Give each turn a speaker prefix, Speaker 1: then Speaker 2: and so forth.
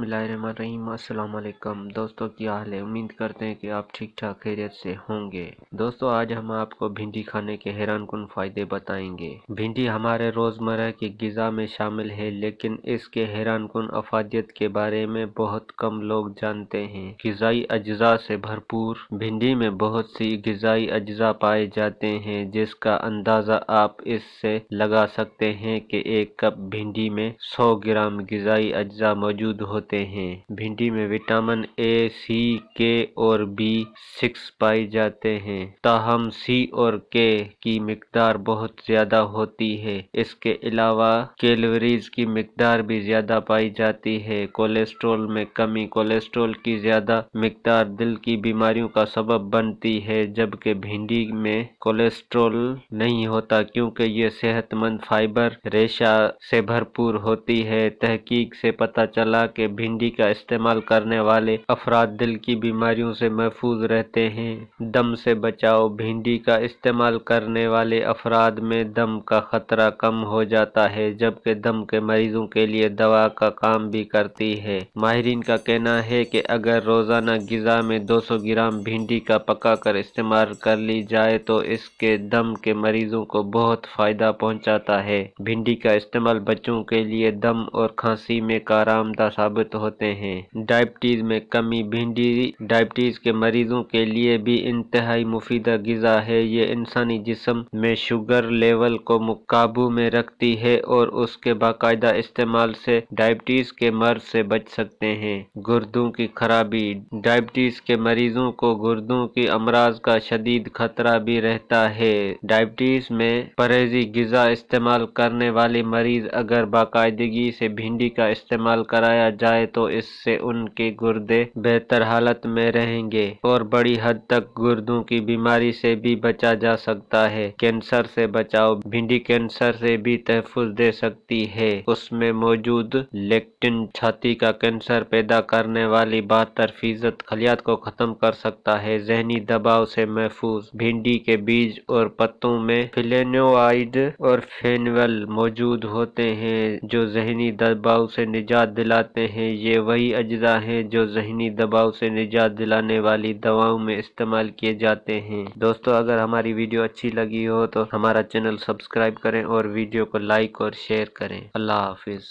Speaker 1: बिस्मिल्लाहिर्रहमानिर्रहीम। अस्सलाम वालेकुम दोस्तों, क्या हाल है। उम्मीद करते हैं कि आप ठीक ठाक खैरियत से होंगे। दोस्तों, आज हम आपको भिंडी खाने के हैरानकुन फायदे बताएंगे। भिंडी हमारे रोजमर्रा की गिजा में शामिल है, लेकिन इसके हैरानकुन अफादियत के बारे में बहुत कम लोग जानते हैं। गिजाई अज्जा से भरपूर भिंडी में बहुत सी गिजाई अज्जा पाए जाते हैं, जिसका अंदाजा आप इससे लगा सकते हैं कि एक कप भिंडी में 100 ग्राम गिजाई अज्जा मौजूद होते हैं। भिंडी में विटामिन ए, सी, के और B6 पाए जाते हैं, ताहम सी और के की मिकदार बहुत ज्यादा होती है। इसके अलावा कैलोरीज की मिकदार भी ज्यादा पाई जाती है। कोलेस्ट्रॉल में कमी कोलेस्ट्रॉल की ज्यादा मिकदार दिल की बीमारियों का सबब बनती है, जबकि भिंडी में कोलेस्ट्रॉल नहीं होता क्योंकि ये सेहतमंद फाइबर रेशा से भरपूर होती है। तहकीक से पता चला कि भिंडी का इस्तेमाल करने वाले अफराद दिल की बीमारियों से महफूज रहते हैं। दम से बचाव भिंडी का इस्तेमाल करने वाले अफराद में दम का खतरा कम हो जाता है, जबकि दम के मरीजों के लिए दवा का काम भी करती है। माहिरीन का कहना है कि अगर रोजाना गिजा में 200 ग्राम भिंडी का पका कर इस्तेमाल कर ली जाए तो इसके दम के मरीजों को बहुत फायदा पहुंचाता है। भिंडी का इस्तेमाल बच्चों के लिए दम और खांसी में कारआमदा साबित होते हैं। डायबिटीज में कमी भिंडी डायबिटीज के मरीजों के लिए भी इंतहाई मुफीद गिजा है। ये इंसानी जिस्म में शुगर लेवल को काबू में रखती है और उसके बाकायदा इस्तेमाल से डायबिटीज के मर्ज से बच सकते हैं। गुर्दों की खराबी डायबिटीज के मरीजों को गुर्दों की अमराज का शदीद खतरा भी रहता है। डायबिटीज में परहेजी गिजा इस्तेमाल करने वाले मरीज अगर बाकायदगी से भिंडी का इस्तेमाल कराया जाए तो इससे उनके गुर्दे बेहतर हालत में रहेंगे और बड़ी हद तक गुर्दों की बीमारी से भी बचा जा सकता है। कैंसर से बचाव भिंडी कैंसर से भी तहफ़्फ़ुज़ दे सकती है। उसमें मौजूद लेक्टिन छाती का कैंसर पैदा करने वाली 72% खलियात को खत्म कर सकता है। जहनी दबाव से महफूज भिंडी के बीज और पत्तों में फ्लेवोनॉइड और फेनोल मौजूद होते हैं जो जहनी दबाव से निजात दिलाते हैं। ये वही अज्जा हैं जो जहनी दबाव से निजात दिलाने वाली दवाओं में इस्तेमाल किए जाते हैं। दोस्तों, अगर हमारी वीडियो अच्छी लगी हो तो हमारा चैनल सब्सक्राइब करें और वीडियो को लाइक और शेयर करें। अल्लाह हाफिज।